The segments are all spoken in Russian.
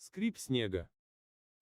Скрип снега.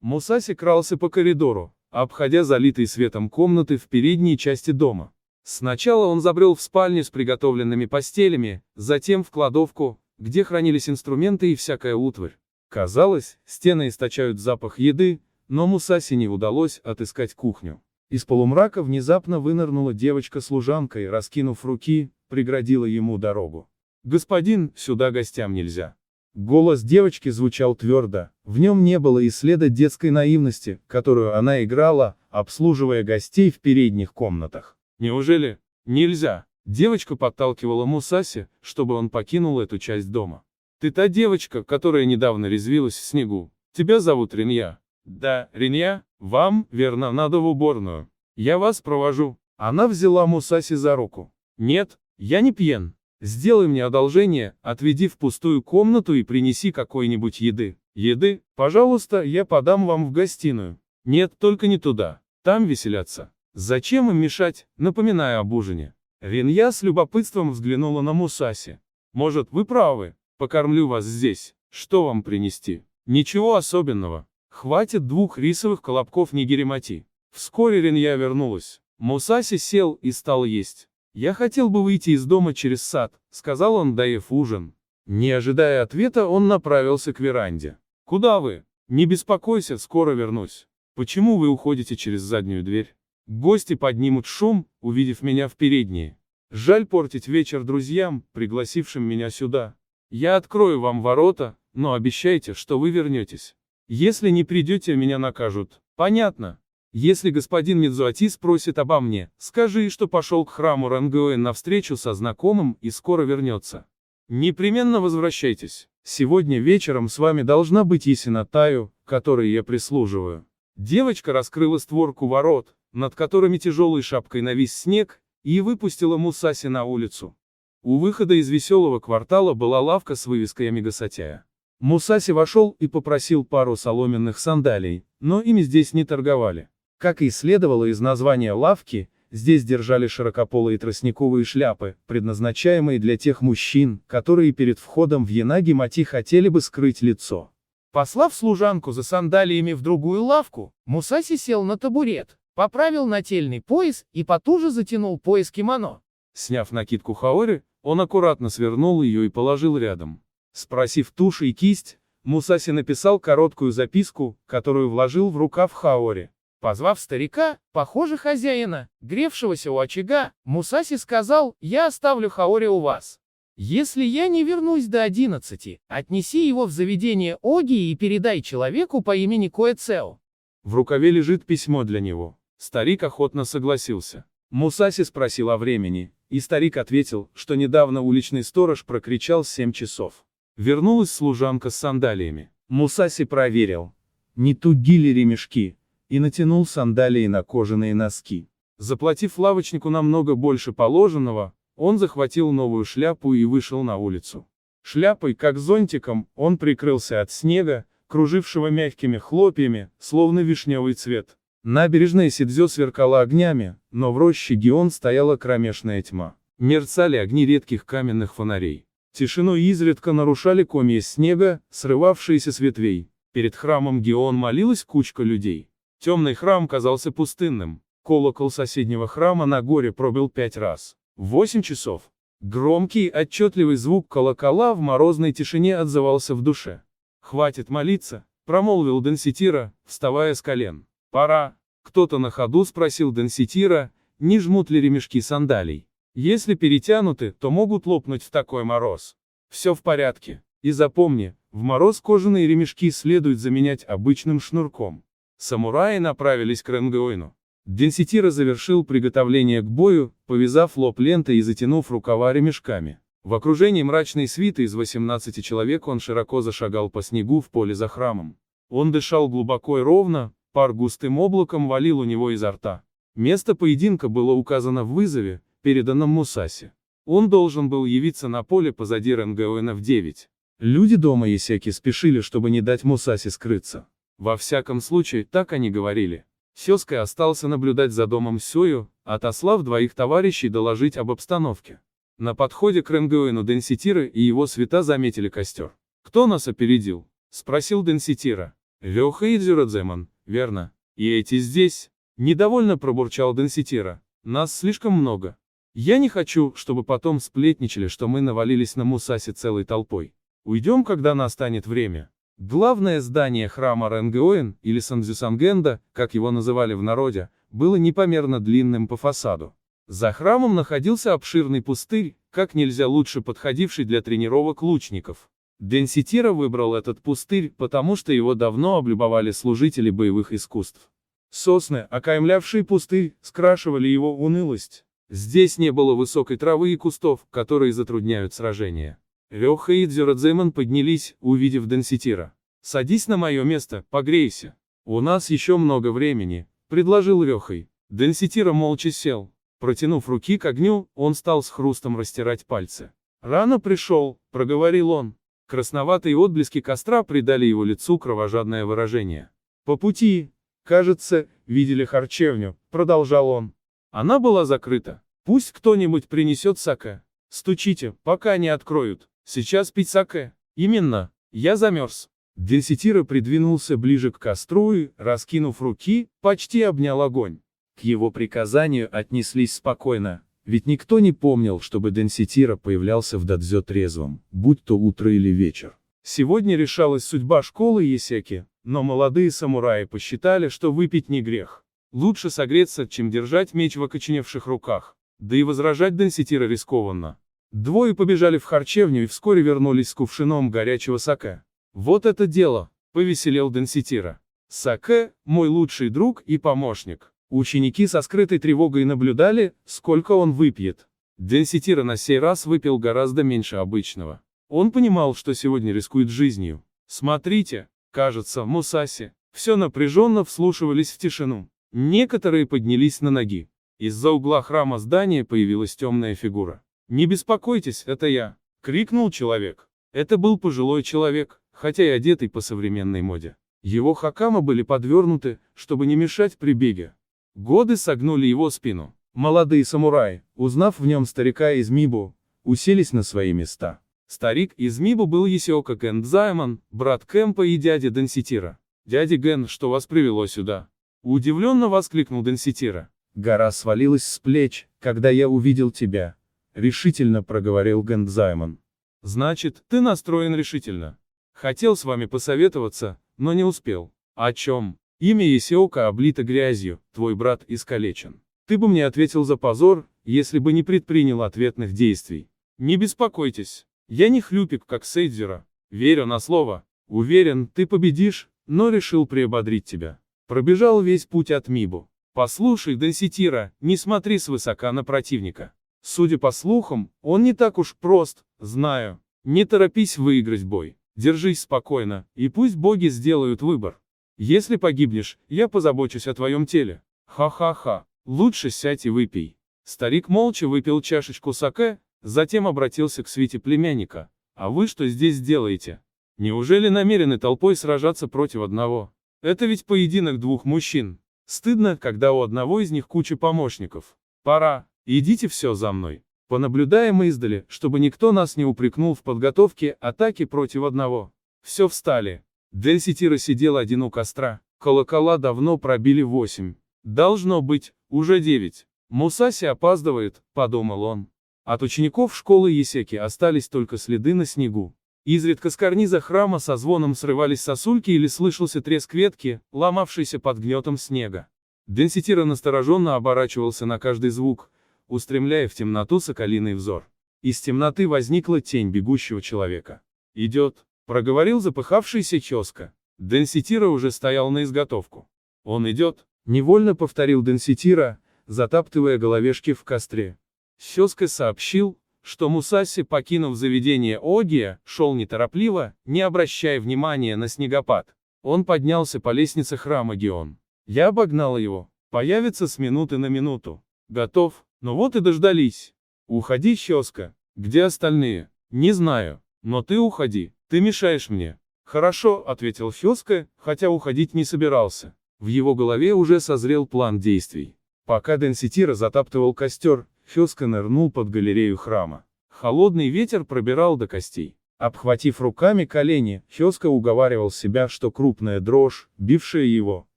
Мусаси крался по коридору, обходя залитые светом комнаты в передней части дома. Сначала он забрел в спальню с приготовленными постелями, затем в кладовку, где хранились инструменты и всякая утварь. Казалось, стены источают запах еды, но Мусаси не удалось отыскать кухню. Из полумрака внезапно вынырнула девочка-служанка и, раскинув руки, преградила ему дорогу. «Господин, сюда гостям нельзя». Голос девочки звучал твердо, в нем не было и следа детской наивности, которую она играла, обслуживая гостей в передних комнатах. «Неужели? Нельзя?» Девочка подталкивала Мусаси, чтобы он покинул эту часть дома. «Ты та девочка, которая недавно резвилась в снегу. Тебя зовут Ринья?» «Да, Ринья, вам, верно, надо в уборную. Я вас провожу». Она взяла Мусаси за руку. «Нет, я не пьян. Сделай мне одолжение, отведи в пустую комнату и принеси какой-нибудь еды». «Еды? Пожалуйста, я подам вам в гостиную». «Нет, только не туда. Там веселятся. Зачем им мешать, напоминая об ужине?» Ринья с любопытством взглянула на Мусаси. «Может, вы правы, покормлю вас здесь. Что вам принести?» «Ничего особенного. Хватит 2 рисовых колобков нигири-мати». Вскоре Ринья вернулась. Мусаси сел и стал есть. «Я хотел бы выйти из дома через сад», — сказал он, доев ужин. Не ожидая ответа, он направился к веранде. «Куда вы? Не беспокойся, скоро вернусь. Почему вы уходите через заднюю дверь? Гости поднимут шум, увидев меня в передней. Жаль портить вечер друзьям, пригласившим меня сюда. Я открою вам ворота, но обещайте, что вы вернетесь. Если не придете, меня накажут. Понятно? Если господин Мидзуати спросит обо мне, скажи, что пошел к храму Рангоэн на встречу со знакомым и скоро вернется. Непременно возвращайтесь. Сегодня вечером с вами должна быть Исина Таю, которой я прислуживаю». Девочка раскрыла створку ворот, над которыми тяжелой шапкой навис снег, и выпустила Мусаси на улицу. У выхода из веселого квартала была лавка с вывеской Амигасатяя. Мусаси вошел и попросил пару соломенных сандалий, но ими здесь не торговали. Как и следовало из названия лавки, здесь держали широкополые тростниковые шляпы, предназначаемые для тех мужчин, которые перед входом в Янаги-Мати хотели бы скрыть лицо. Послав служанку за сандалиями в другую лавку, Мусаси сел на табурет, поправил нательный пояс и потуже затянул пояс кимоно. Сняв накидку хаори, он аккуратно свернул ее и положил рядом. Спросив тушь и кисть, Мусаси написал короткую записку, которую вложил в рукав хаори. Позвав старика, похоже хозяина, гревшегося у очага, Мусаси сказал: «Я оставлю хаори у вас. Если я не вернусь до 11, отнеси его в заведение Оги и передай человеку по имени Коэцео». В рукаве лежит письмо для него. Старик охотно согласился. Мусаси спросил о времени, и старик ответил, что недавно уличный сторож прокричал 7 часов. Вернулась служанка с сандалиями. Мусаси проверил, не туги ли ремешки, и натянул сандалии на кожаные носки. Заплатив лавочнику намного больше положенного, он захватил новую шляпу и вышел на улицу. Шляпой, как зонтиком, он прикрылся от снега, кружившего мягкими хлопьями, словно вишневый цвет. Набережная Сидзё сверкала огнями, но в роще Гион стояла кромешная тьма. Мерцали огни редких каменных фонарей. Тишину изредка нарушали комья снега, срывавшиеся с ветвей. Перед храмом Гион молилась кучка людей. Темный храм казался пустынным. Колокол соседнего храма на горе пробил 5 раз. 8 часов. Громкий, отчетливый звук колокола в морозной тишине отзывался в душе. «Хватит молиться», — промолвил Денситира, вставая с колен. «Пора». Кто-то на ходу спросил Денситира, не жмут ли ремешки сандалий. «Если перетянуты, то могут лопнуть в такой мороз». «Все в порядке. И запомни, в мороз кожаные ремешки следует заменять обычным шнурком». Самураи направились к Рангоэну. Денситира завершил приготовление к бою, повязав лоб лентой и затянув рукава ремешками. В окружении мрачной свиты из 18 человек он широко зашагал по снегу в поле за храмом. Он дышал глубоко и ровно, пар густым облаком валил у него изо рта. Место поединка было указано в вызове, переданном Мусаси. Он должен был явиться на поле позади Рангоэна в 9. Люди дома Исеки спешили, чтобы не дать Мусаси скрыться. Во всяком случае, так они говорили. Сёскай остался наблюдать за домом Сёю, отослав 2 товарищей доложить об обстановке. На подходе к Рангоэну Денситира и его свита заметили костер. «Кто нас опередил?» — спросил Денситира. Рёха и Дзюрадземон, верно. И эти здесь? Недовольно пробурчал Денситира. Нас слишком много. Я не хочу, чтобы потом сплетничали, что мы навалились на Мусаси целой толпой. Уйдем, когда настанет время. Главное здание храма Ренгоэн, или Сандзюсангенда, как его называли в народе, было непомерно длинным по фасаду. За храмом находился обширный пустырь, как нельзя лучше подходивший для тренировок лучников. Денситира выбрал этот пустырь, потому что его давно облюбовали служители боевых искусств. Сосны, окаймлявшие пустырь, скрашивали его унылость. Здесь не было высокой травы и кустов, которые затрудняют сражения. Рёха и Дзюрадземон поднялись, увидев Денситира. «Садись на мое место, погрейся. У нас еще много времени», — предложил Рёхой. Денситира молча сел. Протянув руки к огню, он стал с хрустом растирать пальцы. «Рано пришел», — проговорил он. Красноватые отблески костра придали его лицу кровожадное выражение. «По пути, кажется, видели харчевню», — продолжал он. Она была закрыта. «Пусть кто-нибудь принесет саке. Стучите, пока не откроют. Сейчас пить саке. Именно, я замерз». Денситира придвинулся ближе к костру и, раскинув руки, почти обнял огонь. К его приказанию отнеслись спокойно, ведь никто не помнил, чтобы Денситира появлялся в дадзё трезвым, будь то утро или вечер. Сегодня решалась судьба школы Есеки, но молодые самураи посчитали, что выпить не грех. Лучше согреться, чем держать меч в окоченевших руках. Да и возражать Денситира рискованно. Двое побежали в харчевню и вскоре вернулись с кувшином горячего саке. «Вот это дело!» — повеселел Денситира. «Саке — мой лучший друг и помощник». Ученики со скрытой тревогой наблюдали, сколько он выпьет. Денситира на сей раз выпил гораздо меньше обычного. Он понимал, что сегодня рискует жизнью. «Смотрите, кажется, Мусаси». Все напряженно вслушивались в тишину. Некоторые поднялись на ноги. Из-за угла храма здания появилась темная фигура. «Не беспокойтесь, это я!» — крикнул человек. Это был пожилой человек, хотя и одетый по современной моде. Его хакама были подвернуты, чтобы не мешать при беге. Годы согнули его спину. Молодые самураи, узнав в нем старика из Мибу, уселись на свои места. Старик из Мибу был Есиока Гэндзаймон, брат Кэмпа и дядя Денситира. «Дядя Ген, что вас привело сюда?» Удивленно воскликнул Денситира. «Гора свалилась с плеч, когда я увидел тебя», — решительно проговорил Гэндзаймон. «Значит, ты настроен решительно. Хотел с вами посоветоваться, но не успел. О чем?» «Имя Есиока облито грязью, твой брат искалечен. Ты бы мне ответил за позор, если бы не предпринял ответных действий. Не беспокойтесь, я не хлюпик, как Сейдзюра. Верю на слово. Уверен, ты победишь, но решил приободрить тебя». Пробежал весь путь от Мибу. «Послушай, Денситира, не смотри свысока на противника. Судя по слухам, он не так уж прост, знаю. Не торопись выиграть бой. Держись спокойно, и пусть боги сделают выбор. Если погибнешь, я позабочусь о твоем теле. Ха-ха-ха, лучше сядь и выпей». Старик молча выпил чашечку саке, затем обратился к свите племянника. «А вы что здесь делаете? Неужели намерены толпой сражаться против одного? Это ведь поединок двух мужчин. Стыдно, когда у одного из них куча помощников. Пора, идите все за мной. Понаблюдаем издали, чтобы никто нас не упрекнул в подготовке атаки против одного». Все встали. Денситира сидел один у костра, колокола давно пробили 8. Должно быть, уже 9. «Мусаси опаздывает», — подумал он. От учеников школы Есеки остались только следы на снегу. Изредка с карниза храма со звоном срывались сосульки или слышался треск ветки, ломавшейся под гнетом снега. Денситира настороженно оборачивался на каждый звук, устремляя в темноту соколиный взор. Из темноты возникла тень бегущего человека. «Идет», — проговорил запыхавшийся Хёска. Денситира уже стоял на изготовку. «Он идет», — невольно повторил Денситира, затаптывая головешки в костре. Хёска сообщил, что Мусаси, покинув заведение Огия, шел неторопливо, не обращая внимания на снегопад. Он поднялся по лестнице храма Гион. Я обогнал его. Появится с минуты на минуту. Готов, ну вот и дождались. Уходи, Хёска. Где остальные? Не знаю. Но ты уходи, ты мешаешь мне. Хорошо, ответил Хёска, хотя уходить не собирался. В его голове уже созрел план действий. Пока Денситира затаптывал костер, Хёска нырнул под галерею храма. Холодный ветер пробирал до костей. Обхватив руками колени, Хёска уговаривал себя, что крупная дрожь, бившая его,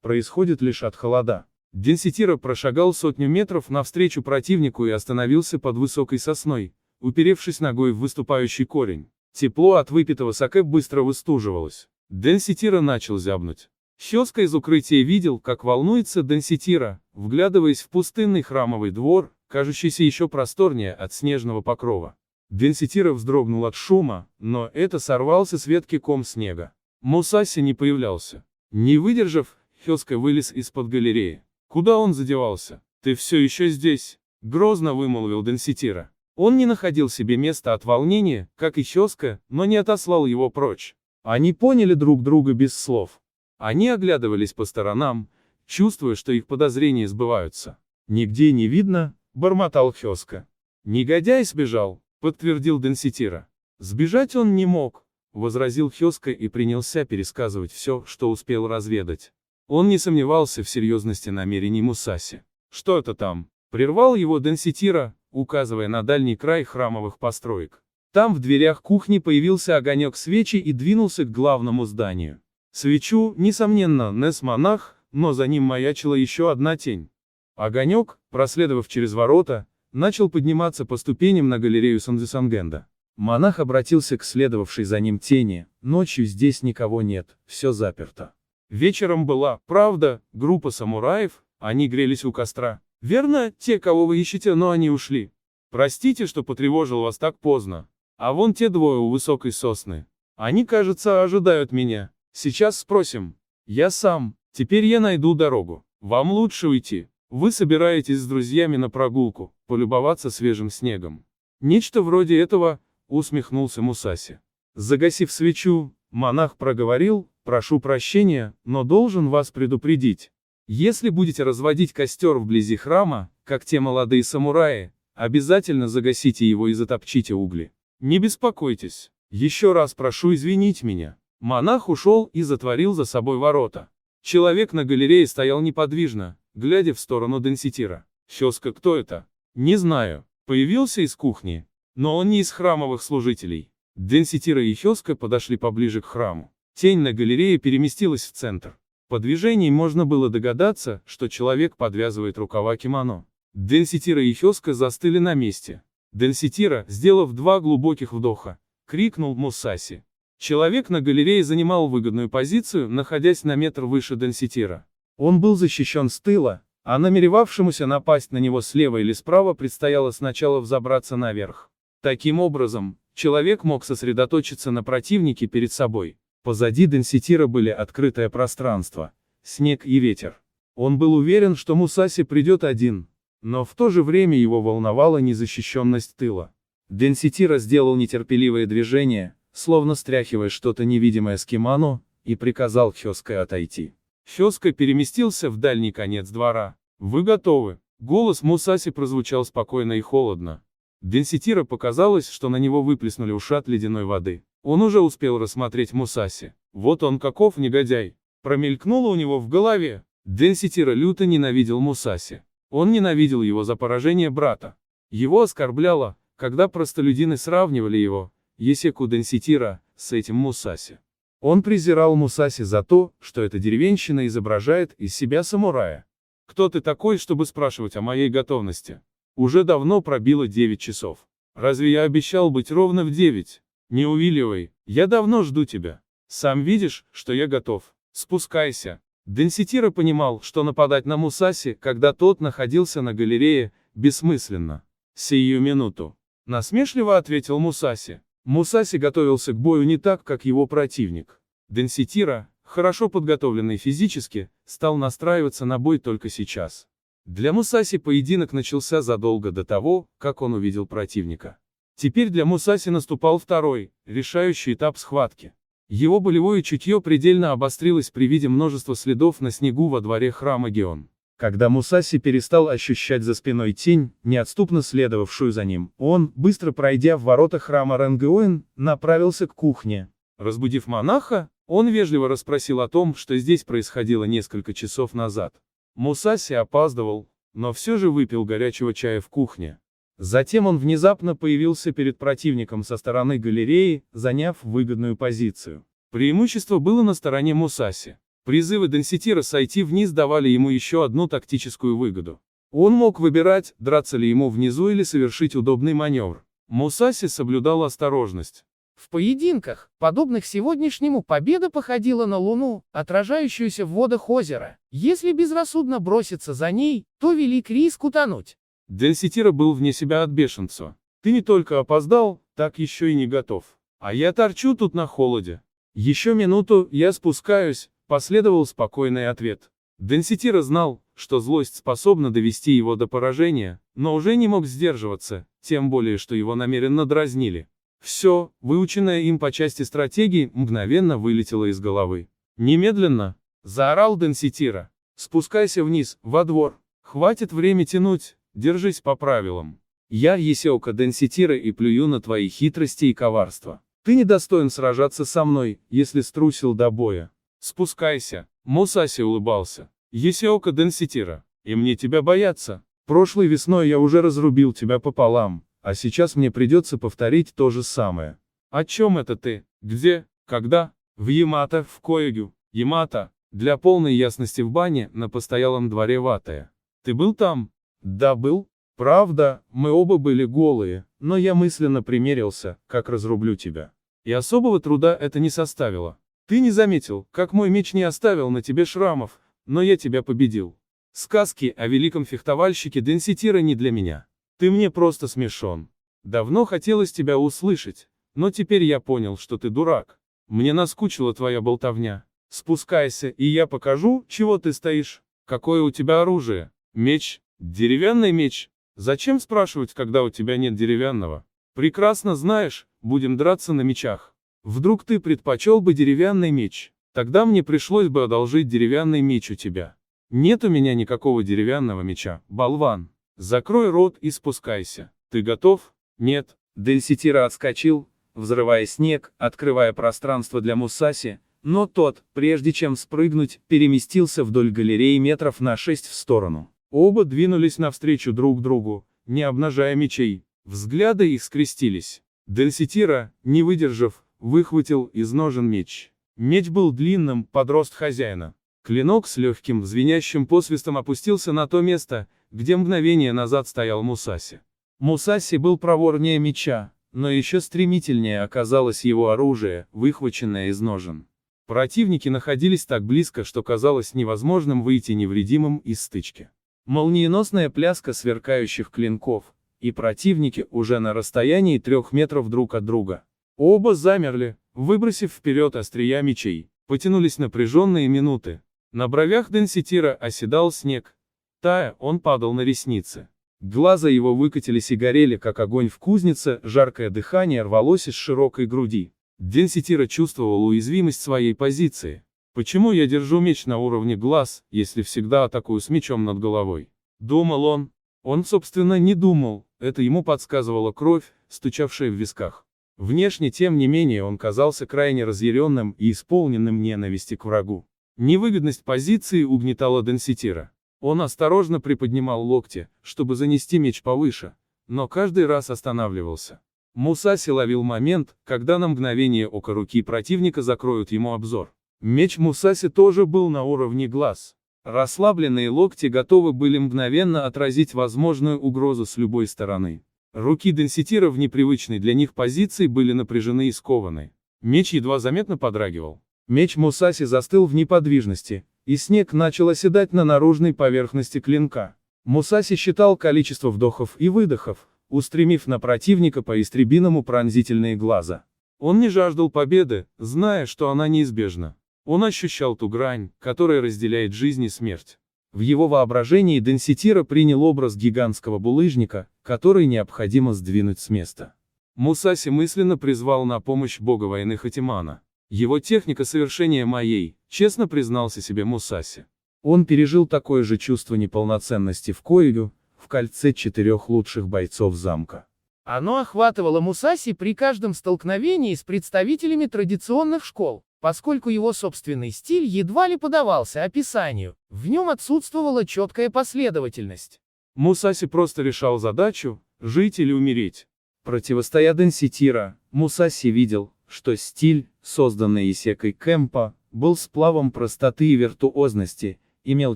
происходит лишь от холода. Денситира прошагал 100 метров навстречу противнику и остановился под высокой сосной, уперевшись ногой в выступающий корень. Тепло от выпитого саке быстро выстуживалось. Денситира начал зябнуть. Хёска из укрытия видел, как волнуется Денситира, вглядываясь в пустынный храмовый двор, кажущийся еще просторнее от снежного покрова. Денситира вздрогнул от шума, но это сорвался с ветки ком снега. Мусаси не появлялся. Не выдержав, Хёска вылез из-под галереи. Куда он задевался? «Ты все еще здесь?» — грозно вымолвил Денситира. Он не находил себе места от волнения, как и Хёска, но не отослал его прочь. Они поняли друг друга без слов. Они оглядывались по сторонам, чувствуя, что их подозрения сбываются. «Нигде не видно», — бормотал Хёска. «Негодяй сбежал», — подтвердил Денситира. «Сбежать он не мог», — возразил Хёска и принялся пересказывать все, что успел разведать. Он не сомневался в серьезности намерений Мусаси. «Что это там?» — прервал его Денситира, указывая на дальний край храмовых построек. Там в дверях кухни появился огонек свечи и двинулся к главному зданию. Свечу, несомненно, нес монах, но за ним маячила еще одна тень. Огонек, проследовав через ворота, начал подниматься по ступеням на галерею Сандзюсангенда. Монах обратился к следовавшей за ним тени: «Ночью здесь никого нет, все заперто». Вечером была, правда, группа самураев, они грелись у костра. «Верно, те, кого вы ищете, но они ушли. Простите, что потревожил вас так поздно. А вон те двое у высокой сосны. Они, кажется, ожидают меня. Сейчас спросим. Я сам. Теперь я найду дорогу. Вам лучше уйти. Вы собираетесь с друзьями на прогулку, полюбоваться свежим снегом». «Нечто вроде этого», — усмехнулся Мусаси. Загасив свечу, монах проговорил: «Прошу прощения, но должен вас предупредить. Если будете разводить костер вблизи храма, как те молодые самураи, обязательно загасите его и затопчите угли. Не беспокойтесь. Еще раз прошу извинить меня». Монах ушел и затворил за собой ворота. Человек на галерее стоял неподвижно, глядя в сторону Денситира. «Хёска, кто это?» «Не знаю. Появился из кухни. Но он не из храмовых служителей». Денситира и Хёска подошли поближе к храму. Тень на галерее переместилась в центр. По движению можно было догадаться, что человек подвязывает рукава кимоно. Денситира и Хёска застыли на месте. Денситира, сделав 2 глубоких вдоха, крикнул Мусаси. Человек на галерее занимал выгодную позицию, находясь на метр выше Денситира. Он был защищен с тыла, а намеревавшемуся напасть на него слева или справа предстояло сначала взобраться наверх. Таким образом, человек мог сосредоточиться на противнике перед собой. Позади Денситира были открытое пространство, снег и ветер. Он был уверен, что Мусаси придет один, но в то же время его волновала незащищенность тыла. Денситира сделал нетерпеливое движение, словно стряхивая что-то невидимое с кимоно, и приказал Хёске отойти. Хёска переместился в дальний конец двора. «Вы готовы?» Голос Мусаси прозвучал спокойно и холодно. Денситира показалось, что на него выплеснули ушат ледяной воды. Он уже успел рассмотреть Мусаси. Вот он каков негодяй. Промелькнуло у него в голове. Денситира люто ненавидел Мусаси. Он ненавидел его за поражение брата. Его оскорбляло, когда простолюдины сравнивали его, Есеку Денситира, с этим Мусаси. Он презирал Мусаси за то, что эта деревенщина изображает из себя самурая. «Кто ты такой, чтобы спрашивать о моей готовности? Уже давно пробило 9 часов. Разве я обещал быть ровно в 9? Не увиливай, я давно жду тебя. Сам видишь, что я готов. Спускайся». Денситира понимал, что нападать на Мусаси, когда тот находился на галерее, бессмысленно. «Сию минуту», — насмешливо ответил Мусаси. Мусаси готовился к бою не так, как его противник. Денситира, хорошо подготовленный физически, стал настраиваться на бой только сейчас. Для Мусаси поединок начался задолго до того, как он увидел противника. Теперь для Мусаси наступал второй, решающий этап схватки. Его болевое чутье предельно обострилось при виде множества следов на снегу во дворе храма Геон. Когда Мусаси перестал ощущать за спиной тень, неотступно следовавшую за ним, он, быстро пройдя в ворота храма Ренгеон, направился к кухне. Разбудив монаха, он вежливо расспросил о том, что здесь происходило несколько часов назад. Мусаси опаздывал, но все же выпил горячего чая в кухне. Затем он внезапно появился перед противником со стороны галереи, заняв выгодную позицию. Преимущество было на стороне Мусаси. Призывы Денситира сойти вниз давали ему еще одну тактическую выгоду. Он мог выбирать, драться ли ему внизу или совершить удобный маневр. Мусаси соблюдал осторожность. В поединках, подобных сегодняшнему, победа походила на луну, отражающуюся в водах озера. Если безрассудно броситься за ней, то велик риск утонуть. Денситира был вне себя от бешенства. Ты не только опоздал, так еще и не готов. А я торчу тут на холоде. Еще минуту, я спускаюсь, последовал спокойный ответ. Денситира знал, что злость способна довести его до поражения, но уже не мог сдерживаться, тем более, что его намеренно дразнили. Все, выученное им по части стратегии, мгновенно вылетело из головы. «Немедленно!» — заорал Денситира. «Спускайся вниз, во двор. Хватит время тянуть, держись по правилам. Я Есеока Денситира и плюю на твои хитрости и коварство. Ты недостоин сражаться со мной, если струсил до боя. Спускайся!» Мусаси улыбался. «Есеока Денситира, и мне тебя бояться. Прошлой весной я уже разрубил тебя пополам. А сейчас мне придется повторить то же самое». «О чем это ты? Где? Когда?» «В Ямато, в Коэгю. Ямато, для полной ясности, в бане, на постоялом дворе Ватая. Ты был там?» «Да, был. Правда, мы оба были голые, но я мысленно примерился, как разрублю тебя. И особого труда это не составило. Ты не заметил, как мой меч не оставил на тебе шрамов, но я тебя победил. Сказки о великом фехтовальщике Денситира не для меня. Ты мне просто смешон. Давно хотелось тебя услышать, но теперь я понял, что ты дурак. Мне наскучила твоя болтовня. Спускайся, и я покажу, чего ты стоишь. Какое у тебя оружие? Меч? Деревянный меч? Зачем спрашивать, когда у тебя нет деревянного? Прекрасно знаешь, будем драться на мечах. Вдруг ты предпочел бы деревянный меч? Тогда мне пришлось бы одолжить деревянный меч у тебя. Нет у меня никакого деревянного меча, болван. Закрой рот и спускайся. Ты готов? Нет. Денситира отскочил, взрывая снег, открывая пространство для Мусаси, но тот, прежде чем спрыгнуть, переместился вдоль галереи метров на 6 в сторону. Оба двинулись навстречу друг другу, не обнажая мечей. Взгляды их скрестились. Денситира, не выдержав, выхватил из ножен меч. Меч был длинным, под рост хозяина. Клинок с легким, звенящим посвистом опустился на то место, где мгновение назад стоял Мусаси. Мусаси был проворнее меча, но еще стремительнее оказалось его оружие, выхваченное из ножен. Противники находились так близко, что казалось невозможным выйти невредимым из стычки. Молниеносная пляска сверкающих клинков, и противники уже на расстоянии 3 метров друг от друга. Оба замерли, выбросив вперед острия мечей. Потянулись напряженные минуты. На бровях Денситира оседал снег. Тая, он падал на ресницы. Глаза его выкатились и горели, как огонь в кузнице, жаркое дыхание рвалось из широкой груди. Денситира чувствовал уязвимость своей позиции. «Почему я держу меч на уровне глаз, если всегда атакую с мечом над головой?» Думал он. Он, собственно, не думал, это ему подсказывала кровь, стучавшая в висках. Внешне, тем не менее, он казался крайне разъяренным и исполненным ненависти к врагу. Невыгодность позиции угнетала Денситира. Он осторожно приподнимал локти, чтобы занести меч повыше, но каждый раз останавливался. Мусаси ловил момент, когда на мгновение ока руки противника закроют ему обзор. Меч Мусаси тоже был на уровне глаз. Расслабленные локти готовы были мгновенно отразить возможную угрозу с любой стороны. Руки Денситира в непривычной для них позиции были напряжены и скованы. Меч едва заметно подрагивал. Меч Мусаси застыл в неподвижности, и снег начал оседать на наружной поверхности клинка. Мусаси считал количество вдохов и выдохов, устремив на противника по истребиному пронзительные глаза. Он не жаждал победы, зная, что она неизбежна. Он ощущал ту грань, которая разделяет жизнь и смерть. В его воображении Денситира принял образ гигантского булыжника, который необходимо сдвинуть с места. Мусаси мысленно призвал на помощь бога войны Хатимана. Его техника совершения моей, честно признался себе Мусаси. Он пережил такое же чувство неполноценности в Коэлю, в кольце 4 лучших бойцов замка. Оно охватывало Мусаси при каждом столкновении с представителями традиционных школ, поскольку его собственный стиль едва ли поддавался описанию, в нем отсутствовала четкая последовательность. Мусаси просто решал задачу, жить или умереть. Противостоя Денситира, Мусаси видел, что стиль, созданный Исекой Кэмпа, был сплавом простоты и виртуозности, имел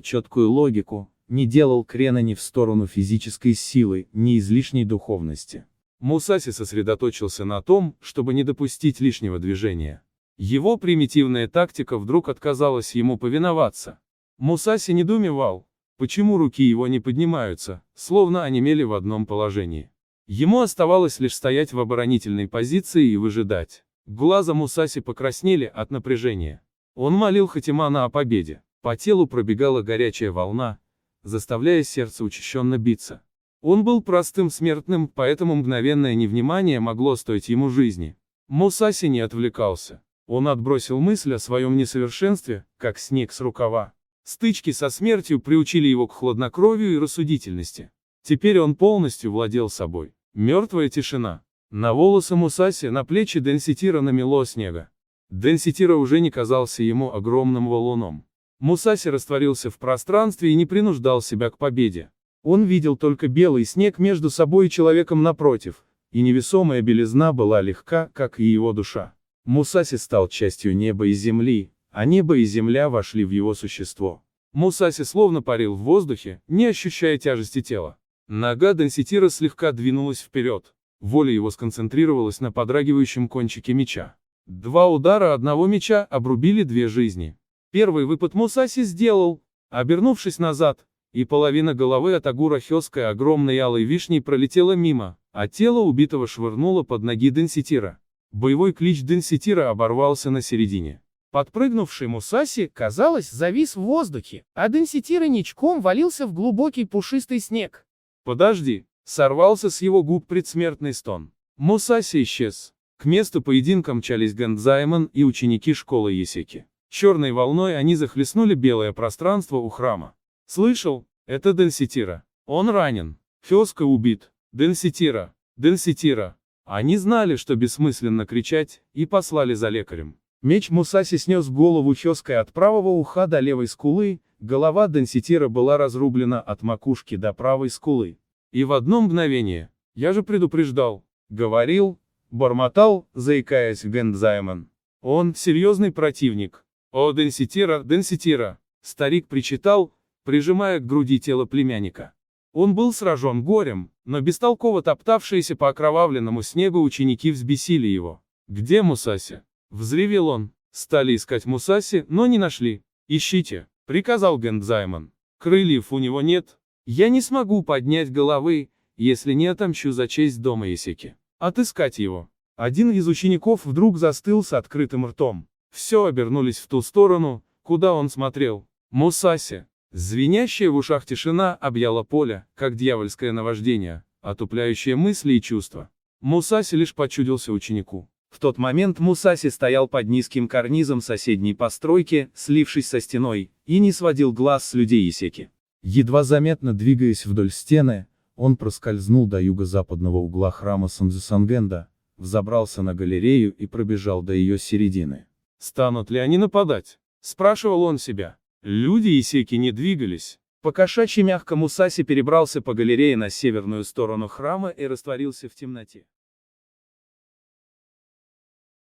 четкую логику, не делал крена ни в сторону физической силы, ни излишней духовности. Мусаси сосредоточился на том, чтобы не допустить лишнего движения. Его примитивная тактика вдруг отказалась ему повиноваться. Мусаси недоумевал, почему руки его не поднимаются, словно онемели в одном положении. Ему оставалось лишь стоять в оборонительной позиции и выжидать. Глаза Мусаси покраснели от напряжения. Он молил Хатимана о победе. По телу пробегала горячая волна, заставляя сердце учащенно биться. Он был простым смертным, поэтому мгновенное невнимание могло стоить ему жизни. Мусаси не отвлекался. Он отбросил мысль о своем несовершенстве, как снег с рукава. Стычки со смертью приучили его к хладнокровию и рассудительности. Теперь он полностью владел собой. Мертвая тишина. На волосы Мусаси, на плечи Денситира намело снега. Денситира уже не казался ему огромным валуном. Мусаси растворился в пространстве и не принуждал себя к победе. Он видел только белый снег между собой и человеком напротив, и невесомая белизна была легка, как и его душа. Мусаси стал частью неба и земли, а небо и земля вошли в его существо. Мусаси словно парил в воздухе, не ощущая тяжести тела. Нога Денситира слегка двинулась вперед. Воля его сконцентрировалась на подрагивающем кончике меча. Два удара одного меча обрубили две жизни. Первый выпад Мусаси сделал, обернувшись назад, и половина головы от Агура Хёской огромной алой вишней пролетела мимо, а тело убитого швырнуло под ноги Денситира. Боевой клич Денситира оборвался на середине. Подпрыгнувший Мусаси, казалось, завис в воздухе, а Денситира ничком валился в глубокий пушистый снег. «Подожди!» — сорвался с его губ предсмертный стон. Мусаси исчез. К месту поединка мчались Гэндзаймон и ученики школы Есеки. Черной волной они захлестнули белое пространство у храма. «Слышал? Это Денситира. Он ранен. Хёска убит. Денситира. Денситира». Они знали, что бессмысленно кричать, и послали за лекарем. Меч Мусаси снес голову Хёской от правого уха до левой скулы, голова Денситира была разрублена от макушки до правой скулы. И в одно мгновение, я же предупреждал, говорил, бормотал, заикаясь Гэндзаймон. Он серьезный противник. «О, Денситира, Денситира!» Старик причитал, прижимая к груди тело племянника. Он был сражен горем, но бестолково топтавшиеся по окровавленному снегу ученики взбесили его. «Где Мусаси?» — взревел он. Стали искать Мусаси, но не нашли. «Ищите», — приказал Гэндзаймон. «Крыльев у него нет. Я не смогу поднять головы, если не отомщу за честь дома Есеки. Отыскать его». Один из учеников вдруг застыл с открытым ртом. Все обернулись в ту сторону, куда он смотрел. Мусаси. Звенящая в ушах тишина объяла поле, как дьявольское наваждение, отупляющее мысли и чувства. Мусаси лишь почудился ученику. В тот момент Мусаси стоял под низким карнизом соседней постройки, слившись со стеной, и не сводил глаз с людей Есеки. Едва заметно двигаясь вдоль стены, он проскользнул до юго-западного угла храма Санзюсангенда, взобрался на галерею и пробежал до ее середины. «Станут ли они нападать?» — спрашивал он себя. Люди Есеки не двигались. По-кошачьи мягко Мусаси перебрался по галерее на северную сторону храма и растворился в темноте.